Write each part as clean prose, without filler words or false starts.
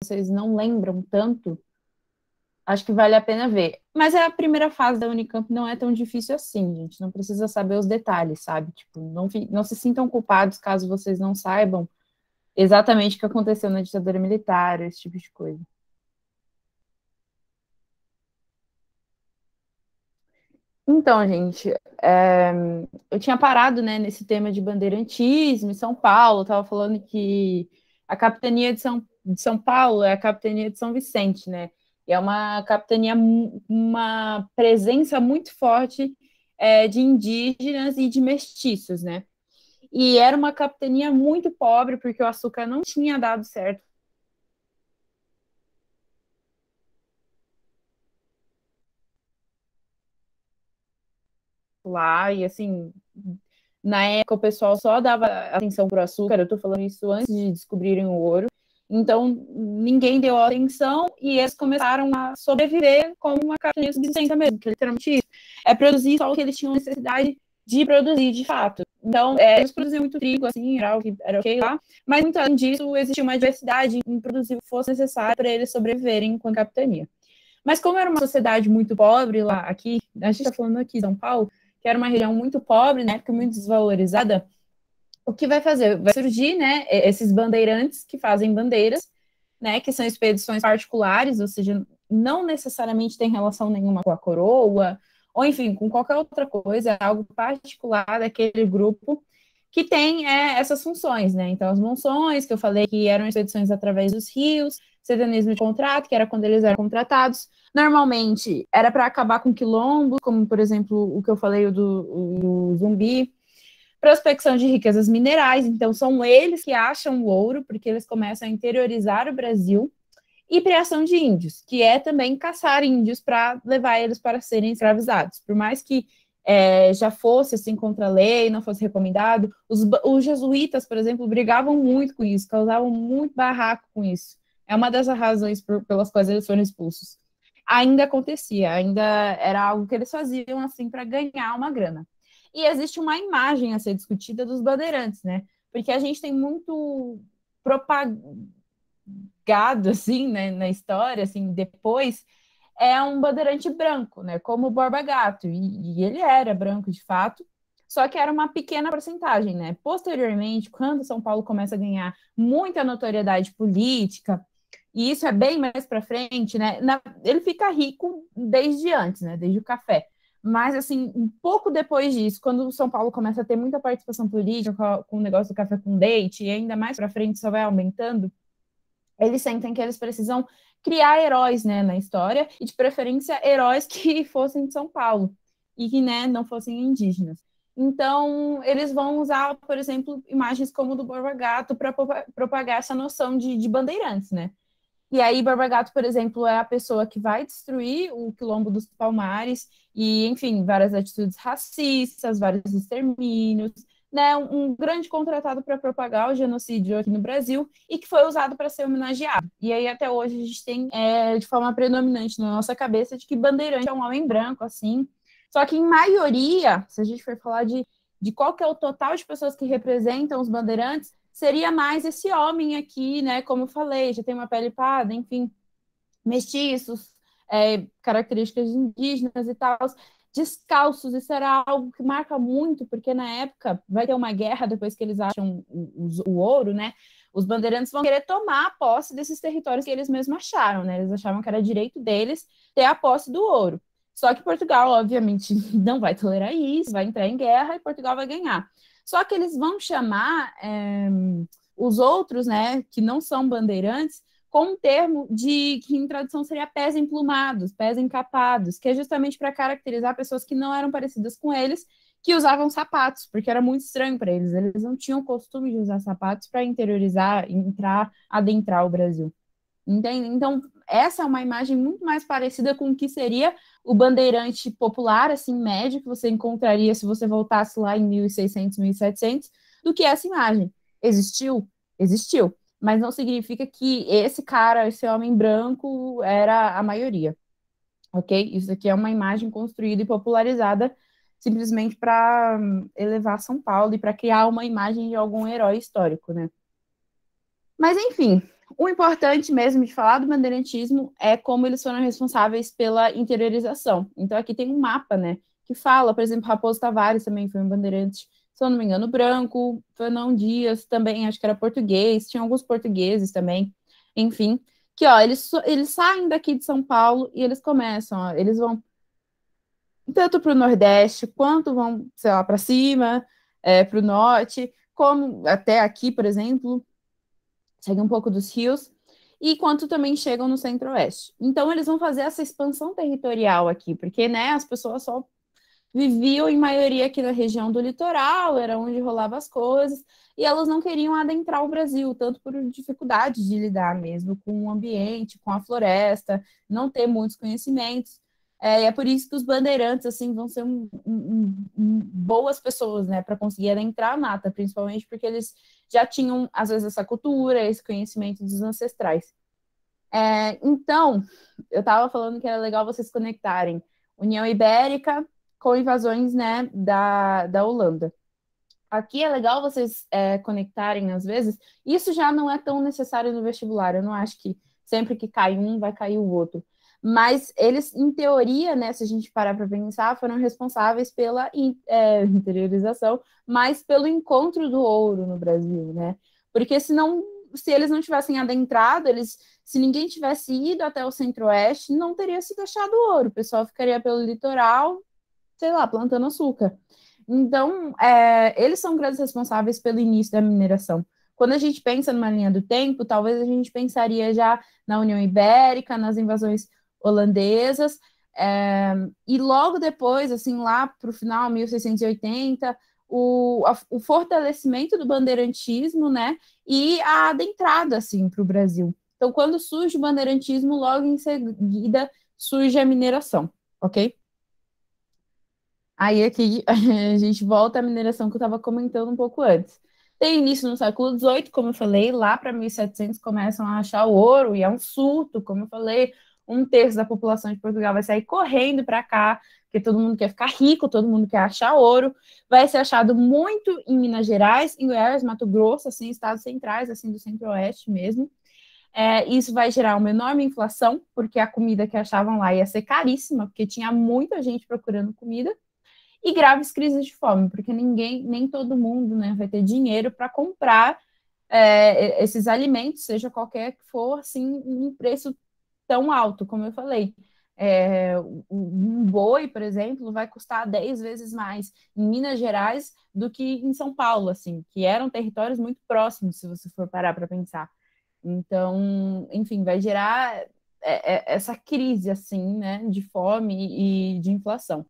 vocês não lembram tanto, acho que vale a pena ver. Mas a primeira fase da Unicamp não é tão difícil assim, gente. Não precisa saber os detalhes, sabe? Tipo, não se sintam culpados caso vocês não saibam exatamente o que aconteceu na ditadura militar, esse tipo de coisa. Então, gente, eu tinha parado, né, nesse tema de bandeirantismo em São Paulo, estava falando que a capitania de São Paulo é a capitania de São Vicente, né? E é uma capitania, uma presença muito forte de indígenas e de mestiços, né? E era uma capitania muito pobre, porque o açúcar não tinha dado certo lá, e assim, na época o pessoal só dava atenção para o açúcar, eu estou falando isso antes de descobrirem o ouro, então ninguém deu atenção e eles começaram a sobreviver como uma cadeia de subsistência mesmo, que é literalmente isso, é produzir só o que eles tinham necessidade de produzir de fato. Então, eles produziam muito trigo, assim, era ok lá, mas muito além disso, existia uma diversidade em produzir o que fosse necessário para eles sobreviverem com a capitania. Mas como era uma sociedade muito pobre lá, aqui, a gente está falando aqui em São Paulo, que era uma região muito pobre, né, porque muito desvalorizada, o que vai fazer? Vai surgir, né, esses bandeirantes que fazem bandeiras, né, que são expedições particulares, ou seja, não necessariamente tem relação nenhuma com a coroa, ou enfim, com qualquer outra coisa, é algo particular daquele grupo que tem essas funções, né? Então, as monções, que eu falei que eram expedições através dos rios, sedanismo de contrato, que era quando eles eram contratados. Normalmente, era para acabar com quilombos, como, por exemplo, o que eu falei do zumbi, prospecção de riquezas minerais, então são eles que acham o ouro, porque eles começam a interiorizar o Brasil, e criação de índios, que é também caçar índios para levar eles para serem escravizados. Por mais que já fosse assim contra a lei, não fosse recomendado, os jesuítas, por exemplo, brigavam muito com isso, causavam muito barraco com isso. É uma das razões pelas quais eles foram expulsos. Ainda acontecia, ainda era algo que eles faziam assim para ganhar uma grana. E existe uma imagem a ser discutida dos bandeirantes, né? Porque a gente tem muito propagado assim, né, na história, assim, depois é um bandeirante branco, né, como o Borba Gato, e ele era branco de fato, só que era uma pequena porcentagem, né? Posteriormente, quando São Paulo começa a ganhar muita notoriedade política, e isso é bem mais para frente, né? Ele fica rico desde antes, né? Desde o café. Mas, assim, um pouco depois disso, quando o São Paulo começa a ter muita participação política com o negócio do café com leite, e ainda mais para frente só vai aumentando, eles sentem que eles precisam criar heróis, né, na história, e de preferência heróis que fossem de São Paulo e que, né, não fossem indígenas. Então, eles vão usar, por exemplo, imagens como o do Borba Gato para propagar essa noção de bandeirantes, né? E aí, Borba Gato, por exemplo, é a pessoa que vai destruir o Quilombo dos Palmares e, enfim, várias atitudes racistas, vários extermínios, né? Um grande contratado para propagar o genocídio aqui no Brasil e que foi usado para ser homenageado. E aí, até hoje, a gente tem de forma predominante na nossa cabeça de que Bandeirante é um homem branco, assim. Só que, em maioria, se a gente for falar de qual que é o total de pessoas que representam os bandeirantes, seria mais esse homem aqui, né? Como eu falei, já tem uma pele parda, enfim, mestiços, características indígenas e tal, descalços. Isso era algo que marca muito, porque na época vai ter uma guerra depois que eles acham o ouro, né? Os bandeirantes vão querer tomar a posse desses territórios que eles mesmos acharam, né? Eles achavam que era direito deles ter a posse do ouro. Só que Portugal, obviamente, não vai tolerar isso, vai entrar em guerra e Portugal vai ganhar. Só que eles vão chamar os outros, né, que não são bandeirantes, com um termo que em tradução seria pés emplumados, pés encapados, que é justamente para caracterizar pessoas que não eram parecidas com eles, que usavam sapatos, porque era muito estranho para eles. Eles não tinham costume de usar sapatos para interiorizar, entrar, adentrar o Brasil. Entende? Então, essa é uma imagem muito mais parecida com o que seria o bandeirante popular, assim, médio, que você encontraria se você voltasse lá em 1600, 1700, do que essa imagem. Existiu? Existiu. Mas não significa que esse cara, esse homem branco, era a maioria, ok? Isso aqui é uma imagem construída e popularizada simplesmente para elevar São Paulo e para criar uma imagem de algum herói histórico, né? Mas, enfim, O importante mesmo de falar do bandeirantismo é como eles foram responsáveis pela interiorização. Então, aqui tem um mapa, né, que fala, por exemplo, Raposo Tavares também foi um bandeirante, se eu não me engano, branco, Fernão Dias também, acho que era português, tinha alguns portugueses também, enfim, que, ó, eles saem daqui de São Paulo e eles começam, ó, eles vão tanto para o Nordeste, quanto vão, sei lá, para cima, para o Norte, como até aqui, por exemplo, segue um pouco dos rios, e quanto também chegam no Centro-Oeste. Então, eles vão fazer essa expansão territorial aqui, porque, né, as pessoas só viviam em maioria aqui na região do litoral, era onde rolava as coisas, e elas não queriam adentrar o Brasil, tanto por dificuldade de lidar mesmo com o ambiente, com a floresta, não ter muitos conhecimentos. E é por isso que os bandeirantes assim vão ser boas pessoas, né, para conseguir adentrar a mata, principalmente porque eles já tinham às vezes essa cultura, esse conhecimento dos ancestrais. Então, eu estava falando que era legal vocês conectarem União Ibérica com invasões, né, da Holanda. Aqui é legal vocês conectarem, às vezes. Isso já não é tão necessário no vestibular. Eu não acho que sempre que cai um, vai cair o outro. Mas eles, em teoria, né, se a gente parar para pensar, foram responsáveis pela interiorização, mas pelo encontro do ouro no Brasil, né? Porque senão, se eles não tivessem adentrado, se ninguém tivesse ido até o Centro-Oeste, não teria sido achado ouro. O pessoal ficaria pelo litoral, sei lá, plantando açúcar. Então, eles são grandes responsáveis pelo início da mineração. Quando a gente pensa numa linha do tempo, talvez a gente pensaria já na União Ibérica, nas invasões holandesas, e logo depois, assim, lá para o final, 1680, o fortalecimento do bandeirantismo, né, e a adentrada, assim, para o Brasil. Então, quando surge o bandeirantismo, logo em seguida surge a mineração, ok? Aí aqui a gente volta à mineração que eu estava comentando um pouco antes. Tem início no século XVIII, como eu falei, lá para 1700 começam a achar o ouro, e é um surto, como eu falei, um terço da população de Portugal vai sair correndo para cá, porque todo mundo quer ficar rico, todo mundo quer achar ouro. Vai ser achado muito em Minas Gerais, em Goiás, Mato Grosso, assim, estados centrais, assim, do centro-oeste mesmo. Isso vai gerar uma enorme inflação, porque a comida que achavam lá ia ser caríssima, porque tinha muita gente procurando comida, e graves crises de fome, porque nem todo mundo, né, vai ter dinheiro para comprar esses alimentos, seja qualquer que for, assim, um preço tão alto, como eu falei. Um boi, por exemplo, vai custar 10 vezes mais em Minas Gerais do que em São Paulo, assim, que eram territórios muito próximos, se você for parar para pensar. Então, enfim, vai gerar essa crise, assim, né, de fome e de inflação.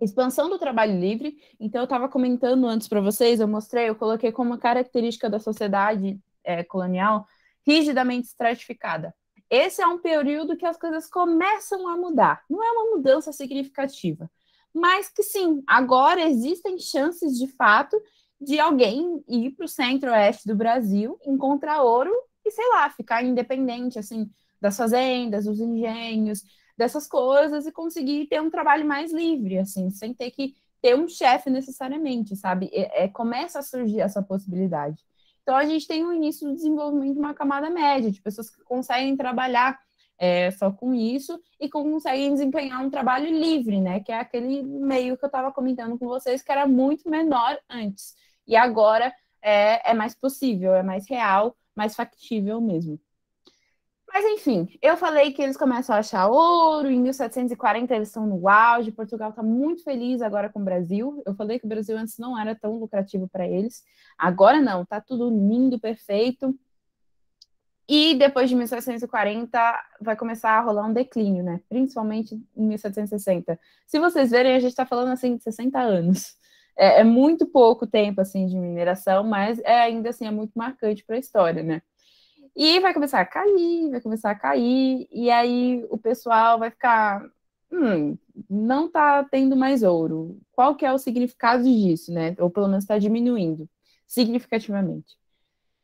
Expansão do trabalho livre. Então, eu estava comentando antes para vocês, eu coloquei como característica da sociedade colonial rigidamente estratificada. Esse é um período que as coisas começam a mudar. Não é uma mudança significativa, mas que sim, agora existem chances de fato de alguém ir para o centro-oeste do Brasil, encontrar ouro e, sei lá, ficar independente assim das fazendas, dos engenhos, dessas coisas e conseguir ter um trabalho mais livre, assim, sem ter que ter um chefe necessariamente, sabe? Começa a surgir essa possibilidade. Então, a gente tem o início do desenvolvimento de uma camada média, de pessoas que conseguem trabalhar só com isso e conseguem desempenhar um trabalho livre, né? Que é aquele meio que eu estava comentando com vocês, que era muito menor antes. E agora é mais possível, é mais real, mais factível mesmo. Mas, enfim, eu falei que eles começam a achar ouro, em 1740 eles estão no auge, Portugal está muito feliz agora com o Brasil. Eu falei que o Brasil antes não era tão lucrativo para eles, agora não, tá tudo lindo, perfeito. E depois de 1740 vai começar a rolar um declínio, né? Principalmente em 1760. Se vocês verem, a gente está falando assim de 60 anos. É muito pouco tempo assim de mineração, mas ainda assim é muito marcante para a história, né? E vai começar a cair, e aí o pessoal vai ficar, não tá tendo mais ouro. Qual que é o significado disso, né? Ou pelo menos está diminuindo significativamente.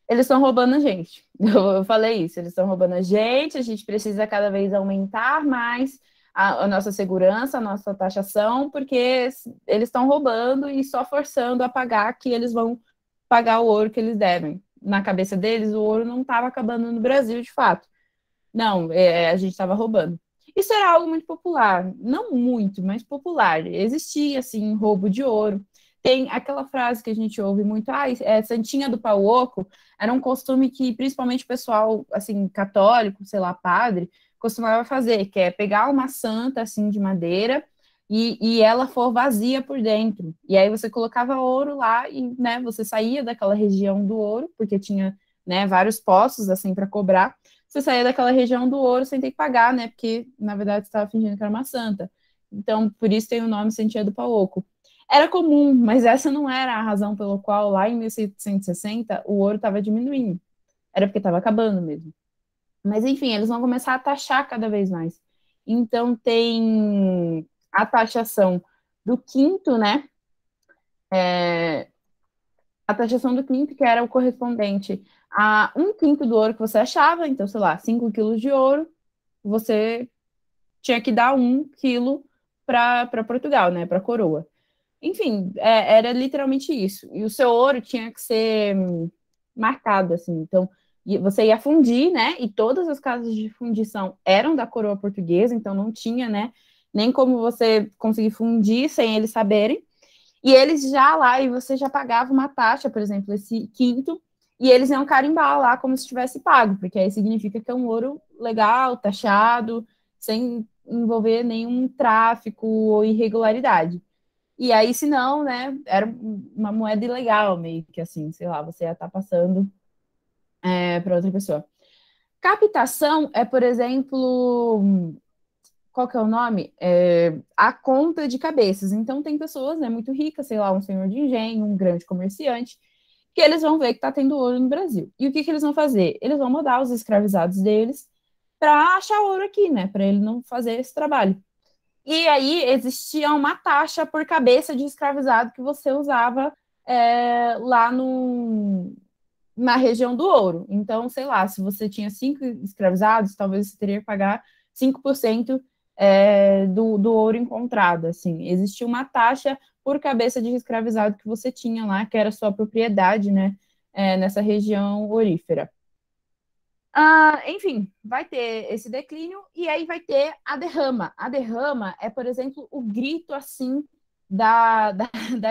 Eles estão roubando a gente. Eu falei isso, eles estão roubando a gente precisa cada vez aumentar mais a nossa segurança, a nossa taxação, porque eles estão roubando e só forçando a pagar que eles vão pagar o ouro que eles devem. na cabeça deles, o ouro não estava acabando no Brasil, de fato. Não, a gente estava roubando. Isso era algo muito popular, não muito, mas popular. Existia, assim, roubo de ouro. Tem aquela frase que a gente ouve muito, Santinha do Pau Oco, era um costume que principalmente o pessoal, assim, católico, sei lá, padre, costumava fazer, que é pegar uma santa, assim, de madeira, e ela for vazia por dentro. E aí você colocava ouro lá e, né, você saía daquela região do ouro, porque tinha, né, vários poços, assim, para cobrar, você saía daquela região do ouro sem ter que pagar, né? Porque, na verdade, você estava fingindo que era uma santa. Então, por isso tem o nome Sentia do Pau Oco. Era comum, mas essa não era a razão pelo qual, lá em 1760, o ouro estava diminuindo. Era porque estava acabando mesmo. Mas, enfim, eles vão começar a taxar cada vez mais. Então, tem a taxação do quinto, né? A taxação do quinto, que era o correspondente a um quinto do ouro que você achava, então, sei lá, 5 quilos de ouro, você tinha que dar 1 quilo para Portugal, né, para a coroa. Enfim, era literalmente isso. E o seu ouro tinha que ser marcado, assim. Então, você ia fundir, né? E todas as casas de fundição eram da coroa portuguesa, então não tinha, né? Nem como você conseguir fundir sem eles saberem. E eles já lá, e você já pagava uma taxa, por exemplo, esse quinto, e eles iam carimbar lá como se tivesse pago, porque aí significa que é um ouro legal, taxado, sem envolver nenhum tráfico ou irregularidade. E aí, se não, né, era uma moeda ilegal, meio que assim, sei lá, você ia estar passando para outra pessoa. Captação é, por exemplo, qual que é o nome? A conta de cabeças. Então, tem pessoas, né, muito ricas, sei lá, um senhor de engenho, um grande comerciante, que eles vão ver que está tendo ouro no Brasil. E o que eles vão fazer? Eles vão mandar os escravizados deles para achar ouro aqui, né, para ele não fazer esse trabalho. E aí existia uma taxa por cabeça de escravizado que você usava lá na região do ouro. Então, sei lá, se você tinha 5 escravizados, talvez você teria que pagar 5% do ouro encontrado. Assim, existia uma taxa por cabeça de escravizado que você tinha lá, que era sua propriedade, né, nessa região aurífera. Enfim, vai ter esse declínio e aí vai ter a derrama. A derrama é, por exemplo, o grito assim da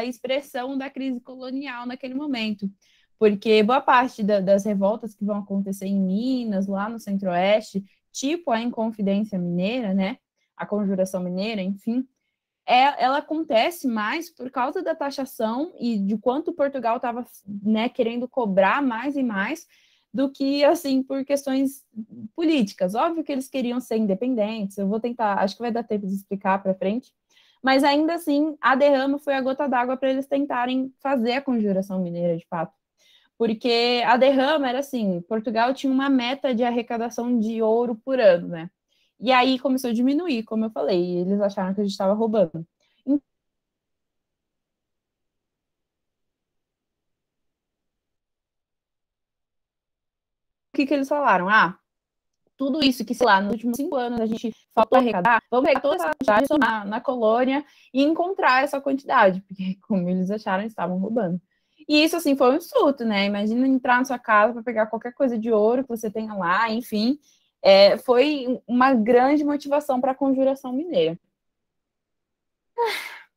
expressão da crise colonial naquele momento. Porque boa parte das revoltas que vão acontecer em Minas, lá no Centro-Oeste, tipo a Inconfidência Mineira, né? A Conjuração Mineira, enfim, ela acontece mais por causa da taxação e de quanto Portugal estava, né, querendo cobrar mais e mais do que, assim, por questões políticas. Óbvio que eles queriam ser independentes, eu vou tentar, acho que vai dar tempo de explicar para frente, mas ainda assim, a derrama foi a gota d'água para eles tentarem fazer a Conjuração Mineira, de fato. Porque a derrama era assim, Portugal tinha uma meta de arrecadação de ouro por ano, né? E aí começou a diminuir, como eu falei, e eles acharam que a gente estava roubando. Então, o que eles falaram? Tudo isso que, sei lá, nos últimos 5 anos a gente faltou arrecadar, vamos pegar toda essa quantidade, somar na colônia e encontrar essa quantidade, porque, como eles acharam, eles estavam roubando. E isso, assim, foi um surto, né? Imagina entrar na sua casa para pegar qualquer coisa de ouro que você tenha lá, enfim. Foi uma grande motivação para a Conjuração Mineira.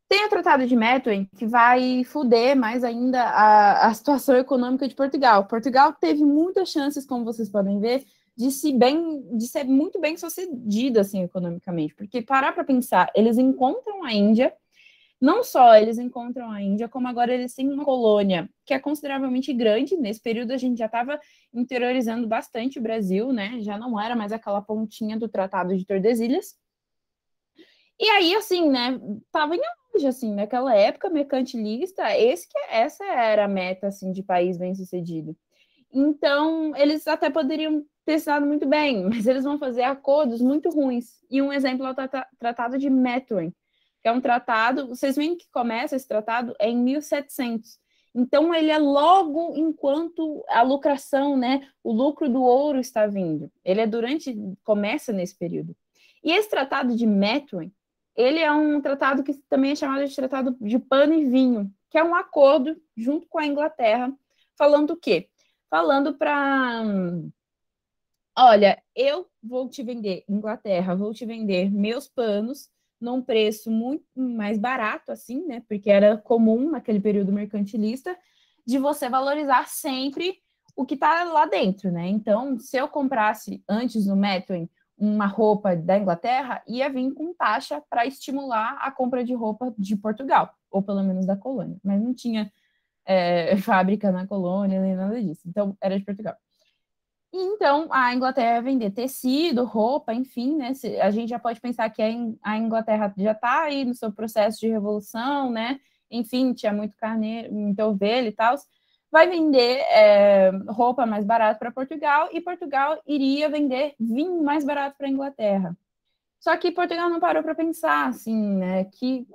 Tem o Tratado de Methuen, que vai fuder mais ainda a situação econômica de Portugal. Portugal teve muitas chances, como vocês podem ver, de ser muito bem sucedido assim, economicamente. Porque parar para pensar, eles encontram a Índia, não só eles encontram a Índia, como agora eles têm uma colônia que é consideravelmente grande. Nesse período a gente já estava interiorizando bastante o Brasil, né? Já não era mais aquela pontinha do Tratado de Tordesilhas. E aí, assim, né, tava em auge, assim, naquela época mercantilista, essa era a meta, assim, de país bem-sucedido. Então, eles até poderiam ter se dado muito bem, mas eles vão fazer acordos muito ruins. E um exemplo é o Tratado de Methuen, que é um tratado, vocês veem que começa esse tratado em 1700. Então, ele é logo enquanto a lucração, né, o lucro do ouro está vindo. Ele começa nesse período. E esse tratado de Methuen, ele é um tratado que também é chamado de Tratado de Pano e Vinho, que é um acordo junto com a Inglaterra, falando o quê? falando para, olha, eu vou te vender, Inglaterra, vou te vender meus panos num preço muito mais barato, assim, né? Porque era comum naquele período mercantilista de você valorizar sempre o que está lá dentro, né? Então, se eu comprasse antes no Methuen uma roupa da Inglaterra, ia vir com taxa para estimular a compra de roupa de Portugal, ou pelo menos da colônia, mas não tinha fábrica na colônia nem nada disso, então era de Portugal. Então, a Inglaterra ia vender tecido, roupa, enfim, né? A gente já pode pensar que a Inglaterra já está aí no seu processo de revolução, né? Enfim, tinha muito carneiro, muita ovelha e tal. Vai vender roupa mais barato para Portugal e Portugal iria vender vinho mais barato para a Inglaterra. Só que Portugal não parou para pensar, assim, né? Que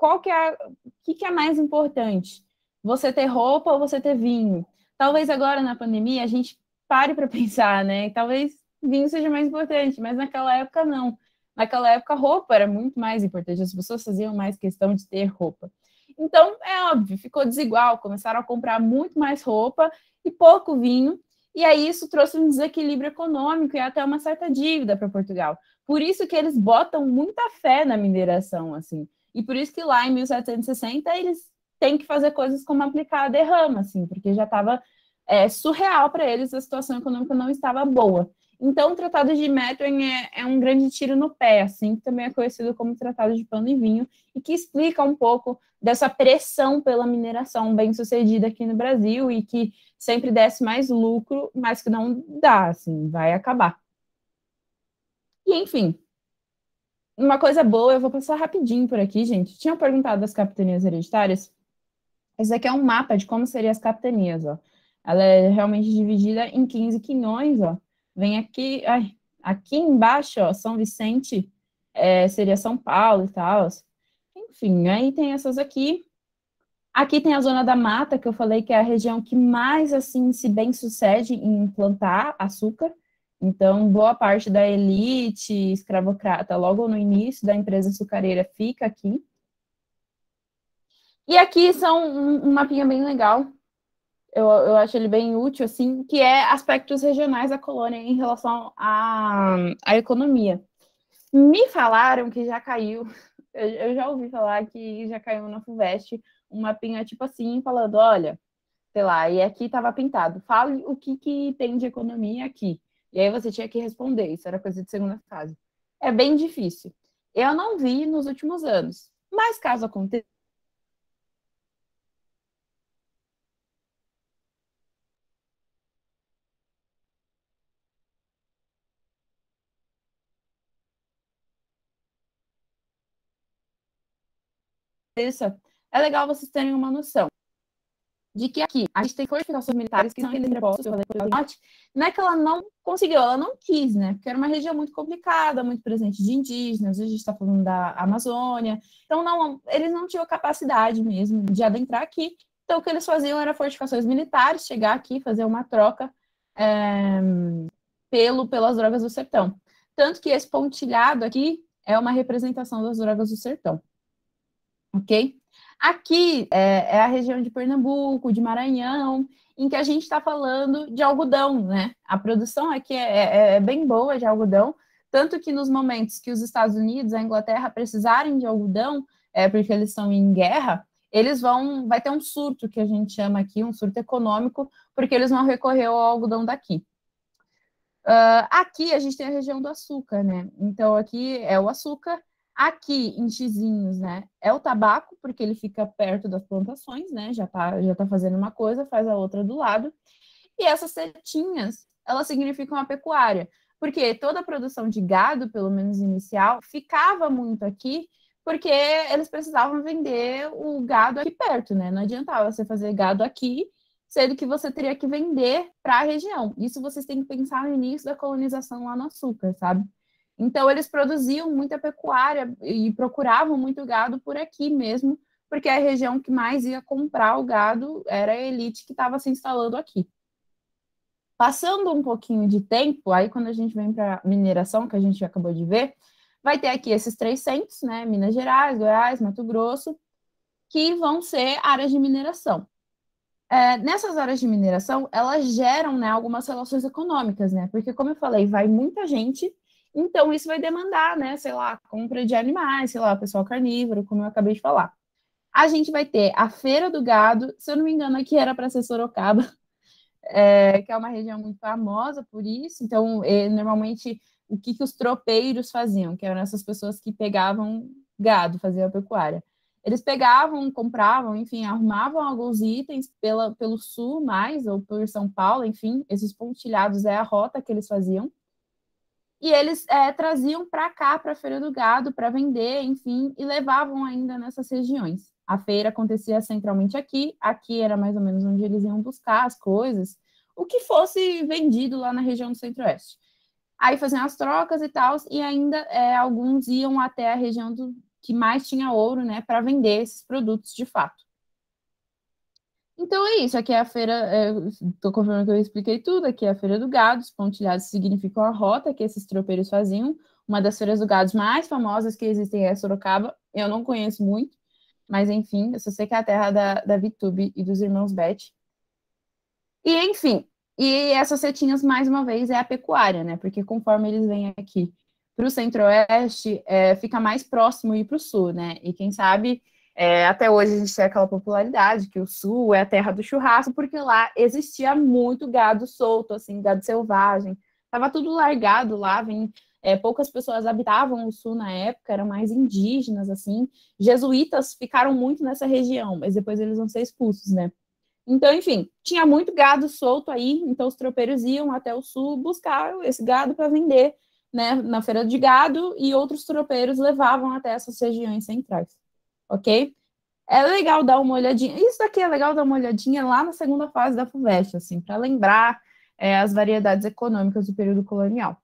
é mais importante? Você ter roupa ou você ter vinho? Talvez agora na pandemia a gente pare para pensar, né? Talvez vinho seja mais importante, mas naquela época não. Naquela época roupa era muito mais importante, as pessoas faziam mais questão de ter roupa. Então, é óbvio, ficou desigual, começaram a comprar muito mais roupa e pouco vinho, e aí isso trouxe um desequilíbrio econômico e até uma certa dívida para Portugal. Por isso que eles botam muita fé na mineração, assim. E por isso que lá em 1760 eles têm que fazer coisas como aplicar a derrama, assim, porque já estava surreal para eles, a situação econômica não estava boa. Então, o Tratado de Methuen é um grande tiro no pé, assim, que também é conhecido como Tratado de Pano e Vinho, e que explica um pouco dessa pressão pela mineração bem-sucedida aqui no Brasil e que sempre desse mais lucro, mas que não dá, assim, vai acabar. E, enfim, uma coisa boa, eu vou passar rapidinho por aqui, gente. Tinham perguntado das capitanias hereditárias. Esse aqui é um mapa de como seriam as capitanias, ó. Ela é realmente dividida em 15 quinhões, ó. Vem aqui, aqui embaixo, ó, São Vicente, seria São Paulo e tal. Enfim, aí tem essas aqui. Aqui tem a Zona da Mata, que eu falei que é a região que mais, assim, se bem sucede em plantar açúcar. Então, boa parte da elite escravocrata, logo no início da empresa açucareira, fica aqui. E aqui são um mapinha bem legal, eu acho ele bem útil, assim, que é aspectos regionais da colônia em relação à economia. Me falaram que já caiu, eu já ouvi falar que já caiu na FUVEST um mapinha tipo assim, falando, olha, sei lá, e aqui estava pintado, fale o que tem de economia aqui. E aí você tinha que responder, isso era coisa de segunda fase. É bem difícil. Eu não vi nos últimos anos, mas caso aconteça, é legal vocês terem uma noção de que aqui a gente tem fortificações militares que são aqueles entrepostos, eu falei pelo norte, não é que ela não conseguiu, ela não quis, né? Porque era uma região muito complicada, muito presente de indígenas, a gente está falando da Amazônia, então não, eles não tinham capacidade mesmo de adentrar aqui, então o que eles faziam era fortificações militares, chegar aqui, fazer uma troca é, pelas drogas do sertão. Tanto que esse pontilhado aqui é uma representação das drogas do sertão, ok? Aqui é a região de Pernambuco, de Maranhão, em que a gente está falando de algodão, né? A produção aqui é bem boa de algodão, tanto que nos momentos que os Estados Unidos, a Inglaterra precisarem de algodão, porque eles estão em guerra, vai ter um surto que a gente chama aqui, um surto econômico, porque eles vão recorrer ao algodão daqui. Aqui a gente tem a região do açúcar, né? Então aqui é o açúcar. Aqui em Xizinhos, né? É o tabaco, porque ele fica perto das plantações, né? Já tá fazendo uma coisa, faz a outra do lado. E essas setinhas, elas significam a pecuária, porque toda a produção de gado, pelo menos inicial, ficava muito aqui, porque eles precisavam vender o gado aqui perto, né? Não adiantava você fazer gado aqui sendo que você teria que vender para a região. Isso vocês têm que pensar no início da colonização lá no açúcar, sabe? Então, eles produziam muita pecuária e procuravam muito gado por aqui mesmo, porque a região que mais ia comprar o gado era a elite que estava se instalando aqui. Passando um pouquinho de tempo, aí quando a gente vem para mineração, que a gente acabou de ver, vai ter aqui esses três centros, né? Minas Gerais, Goiás, Mato Grosso, que vão ser áreas de mineração. Nessas áreas de mineração, elas geram, né, algumas relações econômicas, né? Porque, como eu falei, vai muita gente, então isso vai demandar, né, sei lá, compra de animais, sei lá, pessoal carnívoro, como eu acabei de falar. A gente vai ter a Feira do Gado, se eu não me engano, aqui era para ser Sorocaba, que é uma região muito famosa por isso. Então, normalmente, o que os tropeiros faziam, que eram essas pessoas que pegavam gado, faziam a pecuária. Eles pegavam, compravam, enfim, arrumavam alguns itens pelo sul mais, ou por São Paulo, enfim, esses pontilhados é a rota que eles faziam. E eles traziam para cá, para a Feira do Gado, para vender, enfim, e levavam ainda nessas regiões. A feira acontecia centralmente aqui era mais ou menos onde eles iam buscar as coisas, o que fosse vendido lá na região do Centro-Oeste. Aí faziam as trocas e tal, e ainda alguns iam até a região que mais tinha ouro, né, para vender esses produtos de fato. Então é isso, aqui é a feira, estou confirmando que eu expliquei tudo, aqui é a Feira do Gado, os pontilhados significam a rota que esses tropeiros faziam, uma das feiras do gado mais famosas que existem é Sorocaba, eu não conheço muito, mas enfim, eu só sei que é a terra da Vitube e dos irmãos Beth. E enfim, e essas setinhas, mais uma vez, é a pecuária, né, porque conforme eles vêm aqui para o centro-oeste, fica mais próximo ir para o sul, né, e quem sabe até hoje a gente tem aquela popularidade que o sul é a terra do churrasco, porque lá existia muito gado solto, assim, gado selvagem. Tava tudo largado lá, poucas pessoas habitavam o sul na época, eram mais indígenas, assim. Jesuítas ficaram muito nessa região, mas depois eles vão ser expulsos, né? Então, enfim, tinha muito gado solto aí, então os tropeiros iam até o sul buscar esse gado para vender, né, na feira de gado, e outros tropeiros levavam até essas regiões centrais, ok? É legal dar uma olhadinha. Isso daqui é legal dar uma olhadinha lá na segunda fase da FUVEST, assim, para lembrar as variedades econômicas do período colonial.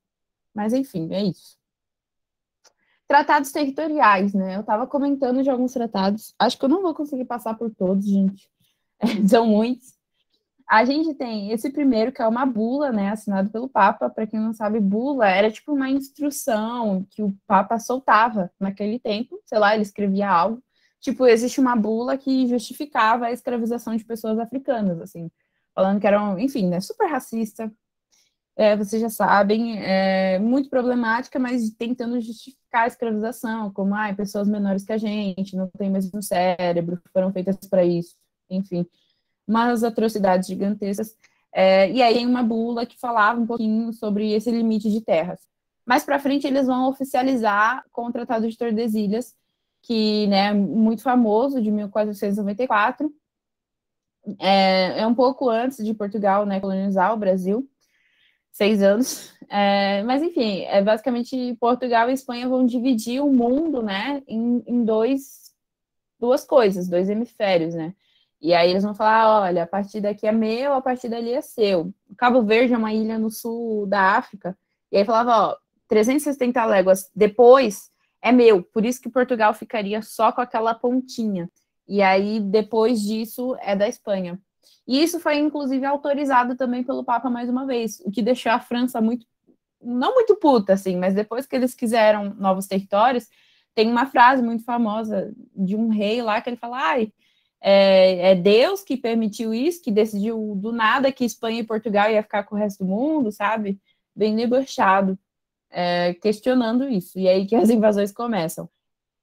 Mas, enfim, é isso. Tratados territoriais, né? Eu estava comentando de alguns tratados. Acho que eu não vou conseguir passar por todos, gente. São muitos. A gente tem esse primeiro, que é uma bula, né? Assinado pelo Papa. Para quem não sabe, bula era tipo uma instrução que o Papa soltava naquele tempo. Sei lá, ele escrevia algo. Tipo, existe uma bula que justificava a escravização de pessoas africanas, assim, falando que eram, enfim, né, super racista, vocês já sabem, muito problemática, mas tentando justificar a escravização, como, pessoas menores que a gente, não têm o mesmo cérebro, foram feitas para isso, enfim, umas atrocidades gigantescas. E aí tem uma bula que falava um pouquinho sobre esse limite de terras. Mais para frente, eles vão oficializar com o Tratado de Tordesilhas, que é muito famoso, de 1494, um pouco antes de Portugal, né, colonizar o Brasil, 6 anos. Mas, enfim, basicamente Portugal e Espanha vão dividir o mundo, né, em duas coisas, dois hemisférios, né? E aí eles vão falar, olha, a partir daqui é meu, a partir dali é seu. O Cabo Verde é uma ilha no sul da África, e aí falava, ó, 360 léguas depois é meu, por isso que Portugal ficaria só com aquela pontinha. E aí, depois disso, é da Espanha. E isso foi, inclusive, autorizado também pelo Papa mais uma vez, o que deixou a França muito, não muito puta, assim, mas depois que eles quiseram novos territórios, tem uma frase muito famosa de um rei lá que ele fala, é Deus que permitiu isso, que decidiu do nada que Espanha e Portugal ia ficar com o resto do mundo, sabe? Bem debochado, questionando isso. E aí que as invasões começam.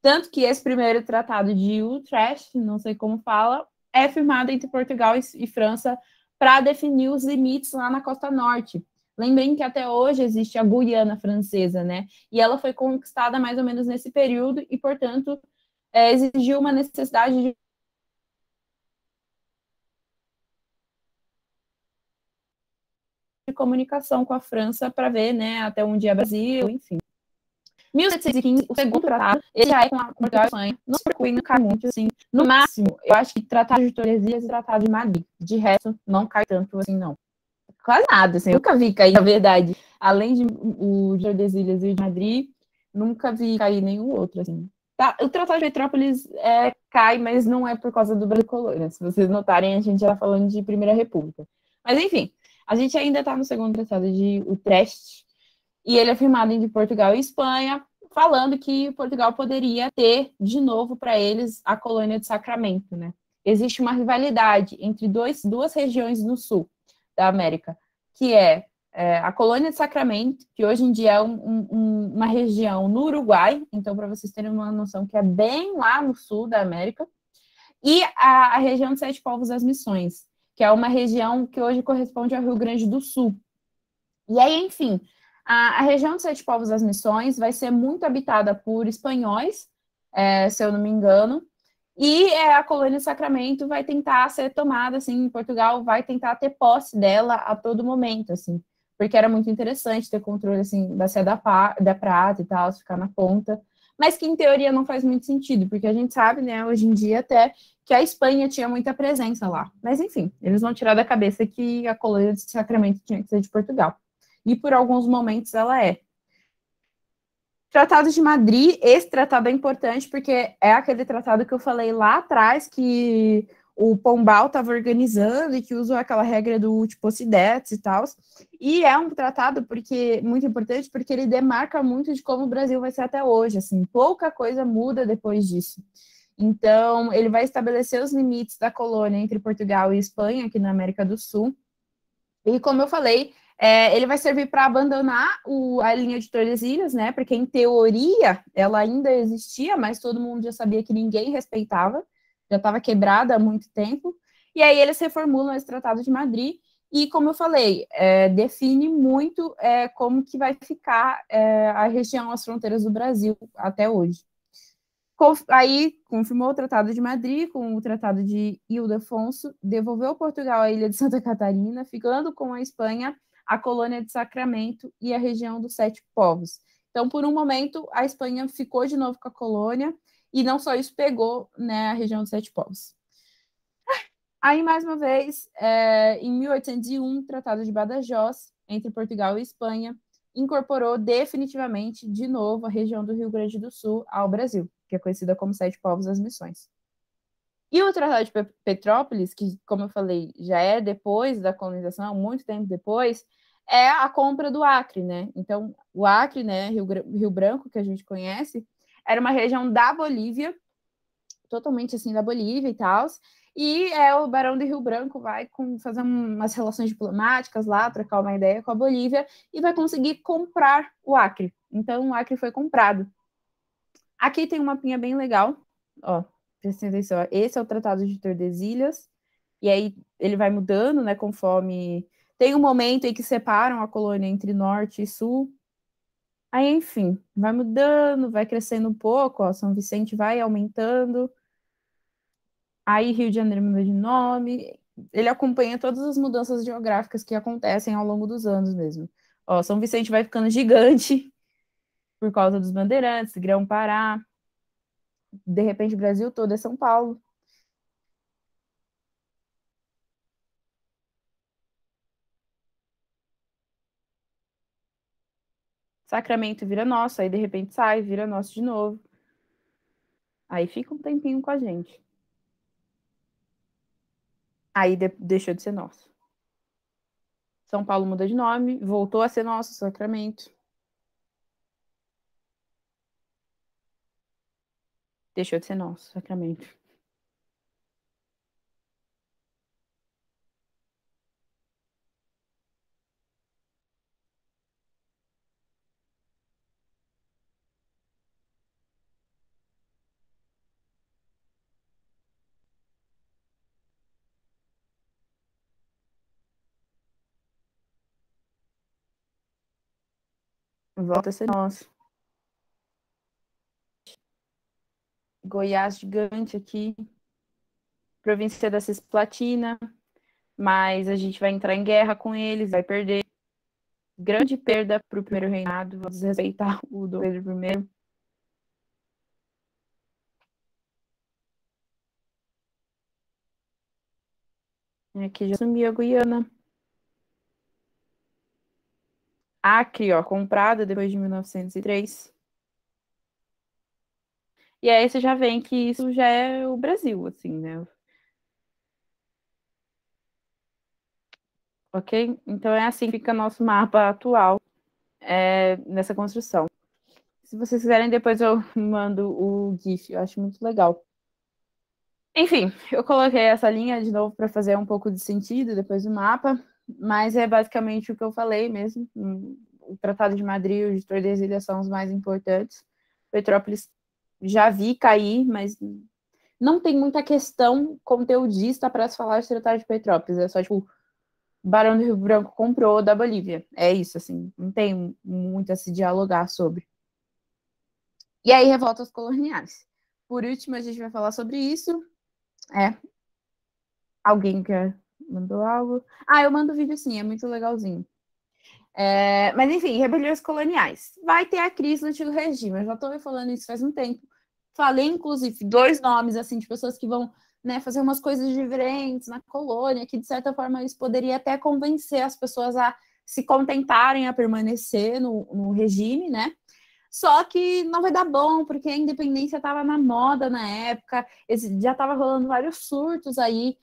Tanto que esse primeiro tratado de Utrecht, não sei como fala, é firmado entre Portugal e França para definir os limites lá na costa norte. Lembrem que até hoje existe a Guiana Francesa, né? E ela foi conquistada mais ou menos nesse período e, portanto, exigiu uma necessidade de comunicação com a França para ver, né, até onde é Brasil, enfim. 1715, o segundo tratado, ele já é com Portugal e Espanha. Não se preocupe, não cai muito, assim. No máximo, eu acho que Tratado de Tordesilhas e Tratado de Madrid. De resto, não cai tanto assim, não. Quase nada, assim. Eu nunca vi cair, na verdade. Além de o de Tordesilhas e o de Madrid, nunca vi cair nenhum outro, assim. Tá, o Tratado de Petrópolis cai, mas não é por causa do Brasil colônia. Se vocês notarem, a gente já tá falando de Primeira República. Mas, enfim, a gente ainda está no segundo tratado de Utrecht, e ele é firmado entre Portugal e Espanha, falando que Portugal poderia ter, de novo, para eles, a colônia de Sacramento, né? existe uma rivalidade entre duas regiões no sul da América, que a colônia de Sacramento, que hoje em dia é uma região no Uruguai, então, para vocês terem uma noção, que é bem lá no sul da América, e a região de Sete Povos das Missões, que é uma região que hoje corresponde ao Rio Grande do Sul. E aí, enfim, a região de Sete Povos das Missões vai ser muito habitada por espanhóis, se eu não me engano, e a colônia de Sacramento vai tentar ser tomada, assim, em Portugal vai tentar ter posse dela a todo momento, assim, porque era muito interessante ter controle, assim, da Sé da Prata e tal, ficar na ponta, mas que em teoria não faz muito sentido, porque a gente sabe, né, hoje em dia até que a Espanha tinha muita presença lá. Mas, enfim, eles vão tirar da cabeça que a colônia de Sacramento tinha que ser de Portugal. E por alguns momentos ela é. Tratado de Madrid, esse tratado é importante porque é aquele tratado que eu falei lá atrás que o Pombal estava organizando e que usou aquela regra do Utposidets e tal. E é um tratado muito importante porque ele demarca muito de como o Brasil vai ser até hoje. Assim, pouca coisa muda depois disso. Então, ele vai estabelecer os limites da colônia entre Portugal e Espanha, aqui na América do Sul. E como eu falei, ele vai servir para abandonar a linha de Tordesilhas, né? Porque em teoria ela ainda existia, mas todo mundo já sabia que ninguém respeitava, já estava quebrada há muito tempo. E aí eles reformulam esse Tratado de Madrid e, como eu falei, define muito como que vai ficar a região, as fronteiras do Brasil até hoje. Aí confirmou o Tratado de Madrid com o Tratado de Ildefonso, devolveu Portugal a ilha de Santa Catarina, ficando com a Espanha a colônia de Sacramento e a região dos Sete Povos. Então, por um momento, a Espanha ficou de novo com a colônia e não só isso pegou, né, a região dos Sete Povos. Aí, mais uma vez, em 1801, o Tratado de Badajoz, entre Portugal e Espanha, incorporou definitivamente, de novo, a região do Rio Grande do Sul ao Brasil, que é conhecida como Sete Povos das Missões. E o Tratado de Petrópolis, que, como eu falei, já é depois da colonização, muito tempo depois, é a compra do Acre, né? Então, o Acre, né, Rio Branco, que a gente conhece, era uma região da Bolívia, totalmente assim da Bolívia e tal. E o Barão de Rio Branco vai fazer umas relações diplomáticas lá, trocar uma ideia com a Bolívia e vai conseguir comprar o Acre. Então o Acre foi comprado. Aqui tem uma mapinha bem legal, ó, prestem atenção. Esse é o Tratado de Tordesilhas, e aí ele vai mudando, né, conforme tem um momento em que separam a colônia entre norte e sul. Aí, enfim, vai mudando, vai crescendo um pouco, ó, São Vicente vai aumentando. Aí Rio de Janeiro muda de nome. Ele acompanha todas as mudanças geográficas que acontecem ao longo dos anos mesmo. Ó, São Vicente vai ficando gigante por causa dos bandeirantes, Grão-Pará. De repente, o Brasil todo é São Paulo. Sacramento vira nosso, aí de repente sai, vira nosso de novo. Aí fica um tempinho com a gente. Aí deixou de ser nosso. São Paulo muda de nome, voltou a ser nosso, Sacramento. Deixou de ser nosso, Sacramento. Volta a ser nosso. Goiás gigante aqui. Província da Cisplatina. Mas a gente vai entrar em guerra com eles, vai perder. Grande perda para o primeiro reinado, vou desrespeitar o Dom Pedro I. Aqui já sumiu a Guiana. Acre, ó, comprada depois de 1903. E aí você já vê que isso já é o Brasil, assim, né? Ok? Então é assim que fica nosso mapa atual nessa construção. Se vocês quiserem, depois eu mando o GIF, eu acho muito legal. Enfim, eu coloquei essa linha de novo para fazer um pouco de sentido depois do mapa, mas é basicamente o que eu falei mesmo. O Tratado de Madrid e o de Tordesilhas são os mais importantes. Petrópolis já vi cair, mas não tem muita questão conteudista para se falar de Tratado de Petrópolis. É só, tipo, Barão do Rio Branco comprou da Bolívia. É isso, assim. Não tem muito a se dialogar sobre. E aí, revoltas coloniais. Por último, a gente vai falar sobre isso. É, alguém que mandou algo? Ah, eu mando vídeo sim, é muito legalzinho. Mas enfim, rebeliões coloniais. Vai ter a crise no antigo regime. Eu já estou falando isso faz um tempo. Falei, inclusive, dois nomes assim de pessoas que vão, né, fazer umas coisas diferentes na colônia, que de certa forma isso poderia até convencer as pessoas a se contentarem a permanecer no regime, né? Só que não vai dar bom, porque a independência estava na moda na época, já estava rolando vários surtos aí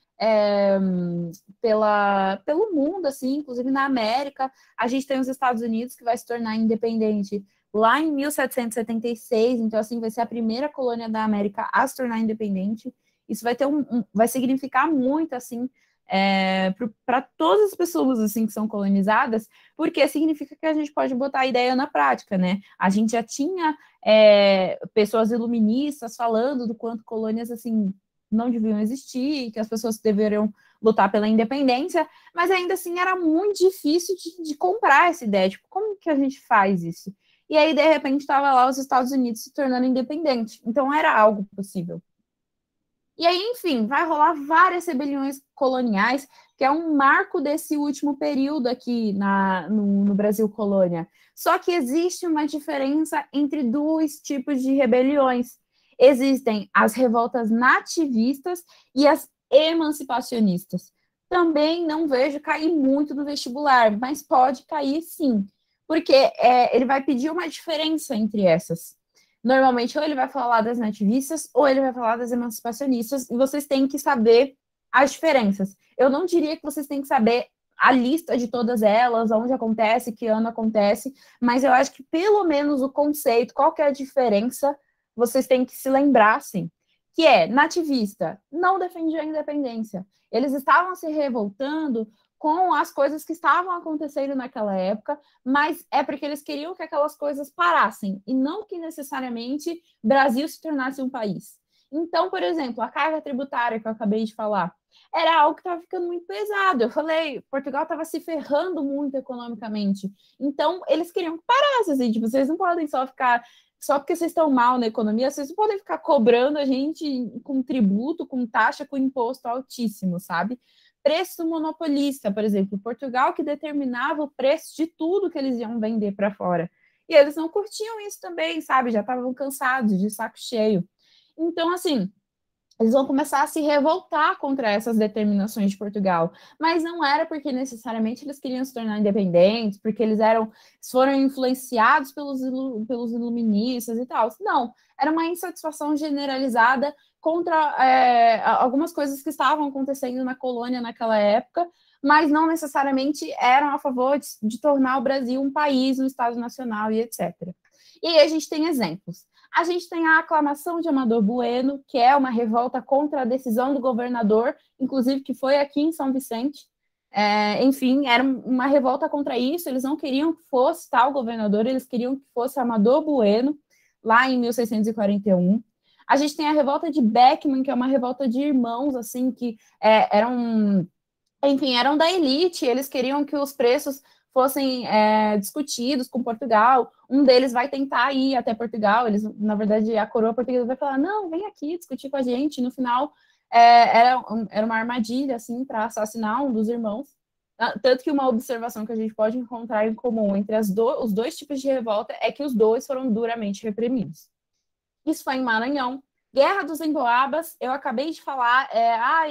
pelo mundo, assim, inclusive na América. A gente tem os Estados Unidos, que vai se tornar independente lá em 1776, então, assim, vai ser a primeira colônia da América a se tornar independente. Isso vai ter vai significar muito, assim, para todas as pessoas assim que são colonizadas, porque significa que a gente pode botar a ideia na prática, né? A gente já tinha pessoas iluministas falando do quanto colônias assim não deviam existir, que as pessoas deveriam lutar pela independência, mas ainda assim era muito difícil de comprar essa ideia. Tipo, como que a gente faz isso? E aí, de repente, estava lá os Estados Unidos se tornando independente. Então, era algo possível. E aí, enfim, vai rolar várias rebeliões coloniais, que é um marco desse último período aqui no Brasil colônia. Só que existe uma diferença entre dois tipos de rebeliões. Existem as revoltas nativistas e as emancipacionistas. Também não vejo cair muito no vestibular, mas pode cair sim, porque ele vai pedir uma diferença entre essas. Normalmente, ou ele vai falar das nativistas, ou ele vai falar das emancipacionistas, e vocês têm que saber as diferenças. Eu não diria que vocês têm que saber a lista de todas elas, onde acontece, que ano acontece, mas eu acho que pelo menos o conceito, qual que é a diferença, vocês têm que se lembrar, assim, que é nativista, não defendia a independência. Eles estavam se revoltando com as coisas que estavam acontecendo naquela época, mas é porque eles queriam que aquelas coisas parassem e não que necessariamente Brasil se tornasse um país. Então, por exemplo, a carga tributária que eu acabei de falar era algo que estava ficando muito pesado. Eu falei, Portugal estava se ferrando muito economicamente. Então, eles queriam que parasse, assim, tipo, vocês não podem só ficar só porque vocês estão mal na economia, vocês não podem ficar cobrando a gente com tributo, com taxa, com imposto altíssimo, sabe? Preço monopolista, por exemplo, Portugal que determinava o preço de tudo que eles iam vender para fora. E eles não curtiam isso também, sabe? Já estavam cansados, de saco cheio. Então, assim, eles vão começar a se revoltar contra essas determinações de Portugal. Mas não era porque necessariamente eles queriam se tornar independentes, porque foram influenciados pelos iluministas e tal. Não, era uma insatisfação generalizada contra algumas coisas que estavam acontecendo na colônia naquela época, mas não necessariamente eram a favor de tornar o Brasil um país, um Estado nacional e etc. E aí a gente tem exemplos. A gente tem a aclamação de Amador Bueno, que é uma revolta contra a decisão do governador, inclusive que foi aqui em São Vicente. Enfim, era uma revolta contra isso, eles não queriam que fosse tal governador, eles queriam que fosse Amador Bueno, lá em 1641. A gente tem a revolta de Beckman, que é uma revolta de irmãos, assim, que eram da elite, eles queriam que os preços fossem discutidos com Portugal. Um deles vai tentar ir até Portugal, na verdade, a coroa portuguesa vai falar, não, vem aqui discutir com a gente. No final, era uma armadilha, assim, para assassinar um dos irmãos. Tanto que uma observação que a gente pode encontrar em comum entre os dois tipos de revolta é que os dois foram duramente reprimidos. Isso foi em Maranhão. Guerra dos Emboabas, eu acabei de falar,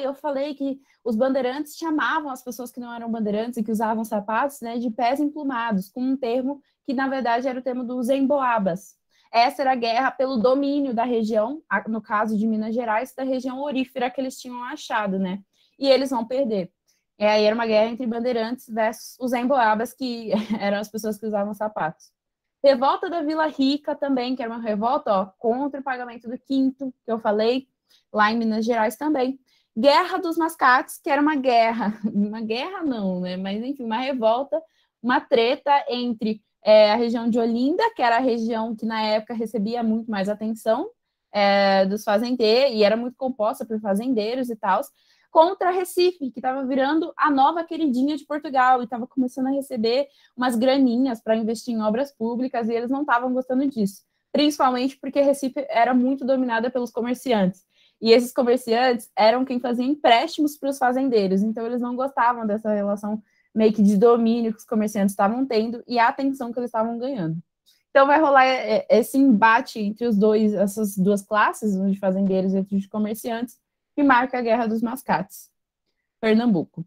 eu falei que os bandeirantes chamavam as pessoas que não eram bandeirantes e que usavam sapatos, né, de pés emplumados, com um termo que, na verdade, era o termo dos emboabas. Essa era a guerra pelo domínio da região, no caso de Minas Gerais, da região orífera que eles tinham achado, né? E eles vão perder. Aí era uma guerra entre bandeirantes versus os emboabas, que eram as pessoas que usavam sapatos. Revolta da Vila Rica também, que era uma revolta contra o pagamento do quinto, que eu falei. lá em Minas Gerais também. Guerra dos Mascates, que era uma guerra não, né? Mas enfim, uma revolta, uma treta entre a região de Olinda, que era a região que na época recebia muito mais atenção dos fazendeiros, e era muito composta por fazendeiros e tal, contra Recife, que estava virando a nova queridinha de Portugal, e estava começando a receber umas graninhas para investir em obras públicas, e eles não estavam gostando disso, principalmente porque Recife era muito dominada pelos comerciantes. E esses comerciantes eram quem fazia empréstimos para os fazendeiros, então eles não gostavam dessa relação meio que de domínio que os comerciantes estavam tendo e a atenção que eles estavam ganhando. Então vai rolar esse embate entre essas duas classes, de fazendeiros e de comerciantes, que marca a Guerra dos Mascates, Pernambuco.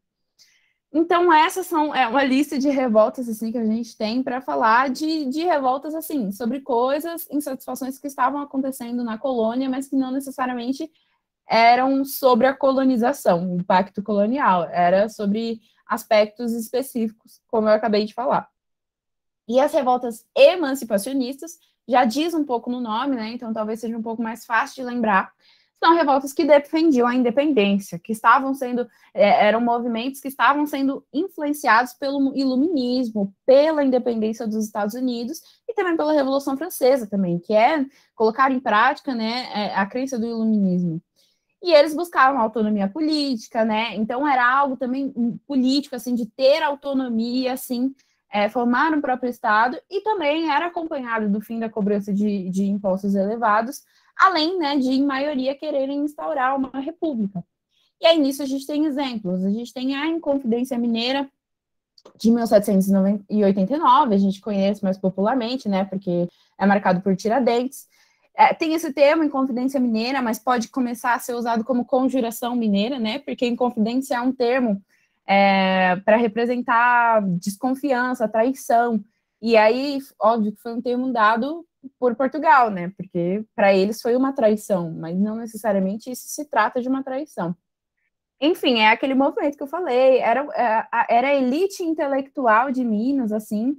Então essas são uma lista de revoltas assim que a gente tem para falar de revoltas assim sobre coisas, insatisfações que estavam acontecendo na colônia, mas que não necessariamente eram sobre a colonização, o pacto colonial, era sobre aspectos específicos, como eu acabei de falar. E as revoltas emancipacionistas, já diz um pouco no nome, né? Então talvez seja um pouco mais fácil de lembrar. São revoltas que defendiam a independência, que estavam sendo, eram movimentos que estavam sendo influenciados pelo iluminismo, pela independência dos Estados Unidos e também pela Revolução Francesa também, que é colocar em prática, né, a crença do iluminismo. E eles buscavam autonomia política, né? Então era algo também político, assim, de ter autonomia, assim, formar um próprio Estado, e também era acompanhado do fim da cobrança de impostos elevados, além, né, de, em maioria, quererem instaurar uma república. E aí, nisso, a gente tem exemplos. A gente tem a Inconfidência Mineira, de 1789, a gente conhece mais popularmente, né, porque é marcado por Tiradentes. Tem esse termo, Inconfidência Mineira, mas pode começar a ser usado como conjuração mineira, né, porque Inconfidência é um termo para representar desconfiança, traição, e aí, óbvio que foi um termo dado por Portugal, né, porque para eles foi uma traição, mas não necessariamente isso se trata de uma traição. Enfim, é aquele movimento que eu falei, era a elite intelectual de Minas, assim,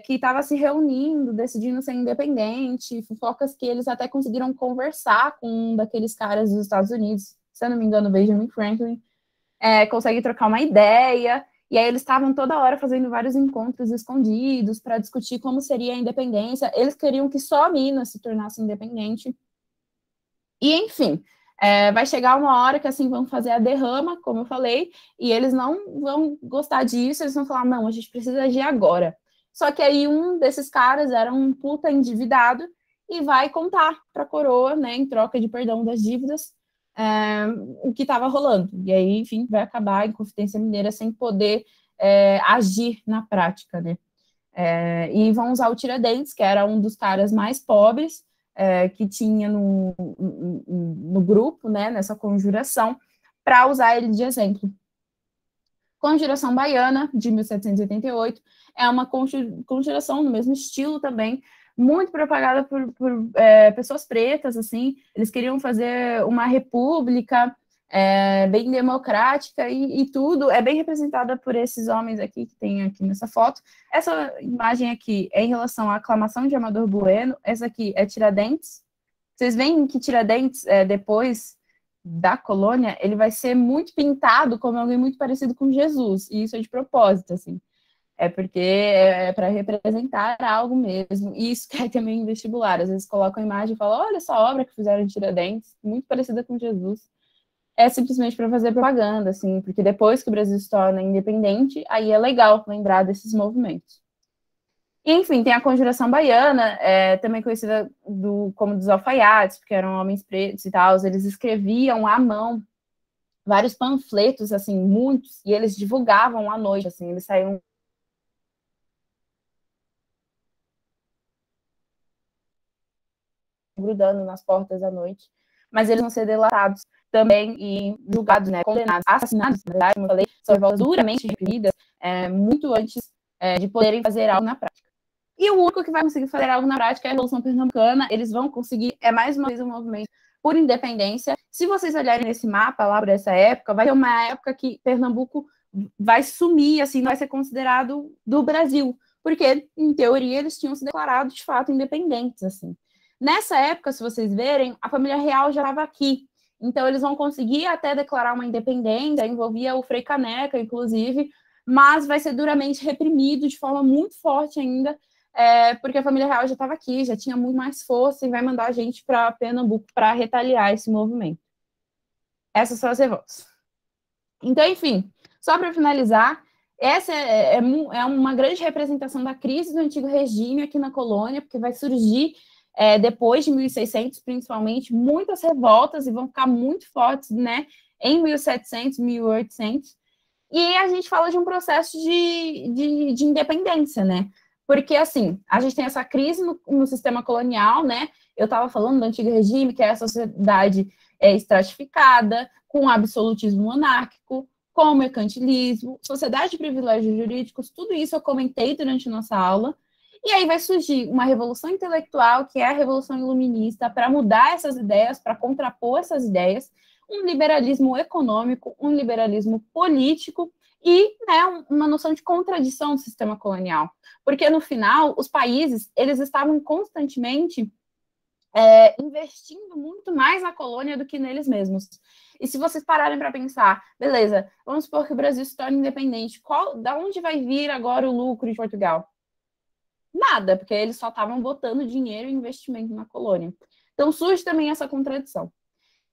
que estava se reunindo, decidindo ser independente, fofocas que eles até conseguiram conversar com um daqueles caras dos Estados Unidos, se eu não me engano, Benjamin Franklin, consegue trocar uma ideia, e aí eles estavam toda hora fazendo vários encontros escondidos para discutir como seria a independência, eles queriam que só Minas se tornasse independente, e enfim, vai chegar uma hora que assim vão fazer a derrama, como eu falei, e eles não vão gostar disso, eles vão falar, não, a gente precisa agir agora. Só que aí um desses caras era um puta endividado e vai contar para a coroa, né, em troca de perdão das dívidas, o que estava rolando. E aí, enfim, vai acabar a Inconfidência Mineira sem poder agir na prática, né? E vão usar o Tiradentes, que era um dos caras mais pobres, que tinha no grupo, né, nessa conjuração, para usar ele de exemplo. Conjuração Baiana, de 1788, é uma conjuração no mesmo estilo também, muito propagada por pessoas pretas, assim, eles queriam fazer uma república bem democrática e tudo, é bem representada por esses homens aqui, que tem aqui nessa foto. Essa imagem aqui é em relação à aclamação de Amador Bueno, essa aqui é Tiradentes. Vocês veem que Tiradentes, depois da colônia, ele vai ser muito pintado como alguém muito parecido com Jesus, e isso é de propósito, assim. É porque é para representar algo mesmo. E isso cai também em vestibular. Às vezes colocam a imagem e falam, olha essa obra que fizeram de Tiradentes, muito parecida com Jesus. É simplesmente para fazer propaganda, assim, porque depois que o Brasil se torna independente, aí é legal lembrar desses movimentos. E, enfim, tem a Conjuração Baiana, também conhecida como dos alfaiates, porque eram homens pretos e tal, eles escreviam à mão vários panfletos, assim, muitos, e eles divulgavam à noite, assim, eles saíam grudando nas portas à noite, mas eles vão ser delatados também e julgados, né, condenados, assassinados, na verdade, como eu falei, são revoltas duramente reprimidas, muito antes de poderem fazer algo na prática. E o único que vai conseguir fazer algo na prática é a Revolução Pernambucana, eles vão conseguir, mais uma vez um movimento por independência. Se vocês olharem nesse mapa lá por essa época, vai ter uma época que Pernambuco vai sumir, assim, não vai ser considerado do Brasil, porque, em teoria, eles tinham se declarado, de fato, independentes, assim. Nessa época, se vocês verem, a família real já estava aqui. Então, eles vão conseguir até declarar uma independência, envolvia o Frei Caneca, inclusive, mas vai ser duramente reprimido de forma muito forte ainda, porque a família real já estava aqui, já tinha muito mais força e vai mandar a gente para Pernambuco para retaliar esse movimento. Essas são as revoltas. Então, enfim, só para finalizar, essa é uma grande representação da crise do antigo regime aqui na colônia, porque vai surgir, depois de 1600, principalmente, muitas revoltas e vão ficar muito fortes, né, em 1700, 1800. E a gente fala de um processo de independência, né? Porque, assim, a gente tem essa crise no sistema colonial, né? Eu estava falando do antigo regime, que é a sociedade estratificada, com absolutismo monárquico, com mercantilismo, sociedade de privilégios jurídicos, tudo isso eu comentei durante nossa aula. E aí vai surgir uma revolução intelectual, que é a Revolução Iluminista, para mudar essas ideias, para contrapor essas ideias, um liberalismo econômico, um liberalismo político e, né, uma noção de contradição do sistema colonial. Porque, no final, os países eles estavam constantemente investindo muito mais na colônia do que neles mesmos. E se vocês pararem para pensar, beleza, vamos supor que o Brasil se torne independente, da onde vai vir agora o lucro de Portugal? Nada, porque eles só estavam botando dinheiro e investimento na colônia. Então surge também essa contradição.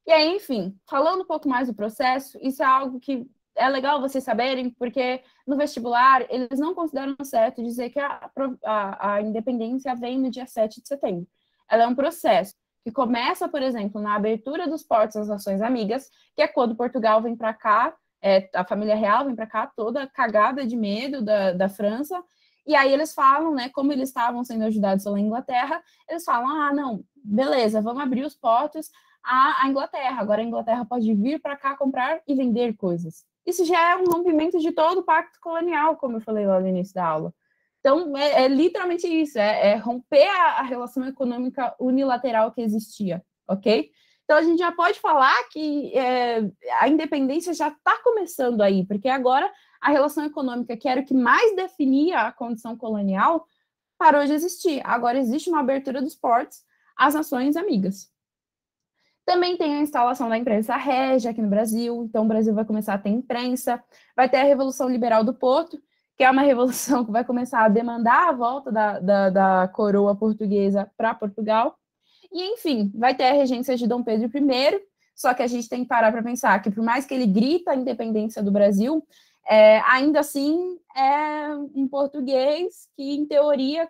E aí, enfim, falando um pouco mais do processo, isso é algo que é legal vocês saberem, porque no vestibular eles não consideram certo dizer que a independência vem no dia 7 de setembro. Ela é um processo que começa, por exemplo, na abertura dos portos às nações amigas, que é quando Portugal vem para cá, a família real vem para cá toda cagada de medo da França, e aí eles falam, né, como eles estavam sendo ajudados pela Inglaterra, eles falam, não, beleza, vamos abrir os portos à Inglaterra, agora a Inglaterra pode vir para cá comprar e vender coisas. Isso já é um rompimento de todo o pacto colonial, como eu falei lá no início da aula. Então, é literalmente isso, romper a relação econômica unilateral que existia, ok? Então, a gente já pode falar que a independência já está começando aí, porque agora a relação econômica, que era o que mais definia a condição colonial, parou de existir. Agora existe uma abertura dos portos às nações amigas. Também tem a instalação da imprensa régia aqui no Brasil, então o Brasil vai começar a ter imprensa, vai ter a Revolução Liberal do Porto, que é uma revolução que vai começar a demandar a volta da coroa portuguesa para Portugal, e, enfim, vai ter a regência de Dom Pedro I, só que a gente tem que parar para pensar que, por mais que ele grita a independência do Brasil, ainda assim é um português que, em teoria,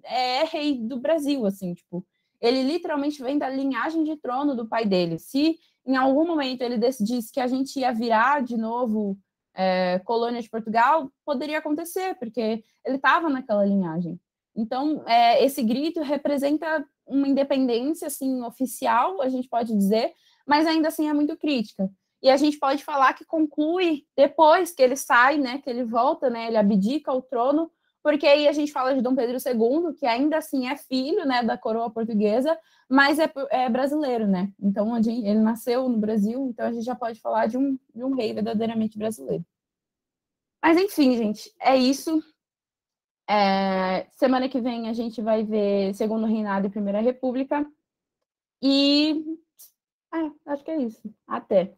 é rei do Brasil, assim, tipo, ele literalmente vem da linhagem de trono do pai dele. Se em algum momento ele decidisse que a gente ia virar de novo colônia de Portugal, poderia acontecer, porque ele estava naquela linhagem. Então, esse grito representa uma independência assim, oficial, a gente pode dizer, mas ainda assim é muito crítica. E a gente pode falar que conclui depois que ele sai, né, que ele volta, né, ele abdica o trono, porque aí a gente fala de Dom Pedro II, que ainda assim é filho, né, da coroa portuguesa, mas é brasileiro, né? Então, ele nasceu no Brasil, então a gente já pode falar de um rei verdadeiramente brasileiro. Mas, enfim, gente, é isso. Semana que vem a gente vai ver Segundo Reinado e Primeira República. E acho que é isso. Até.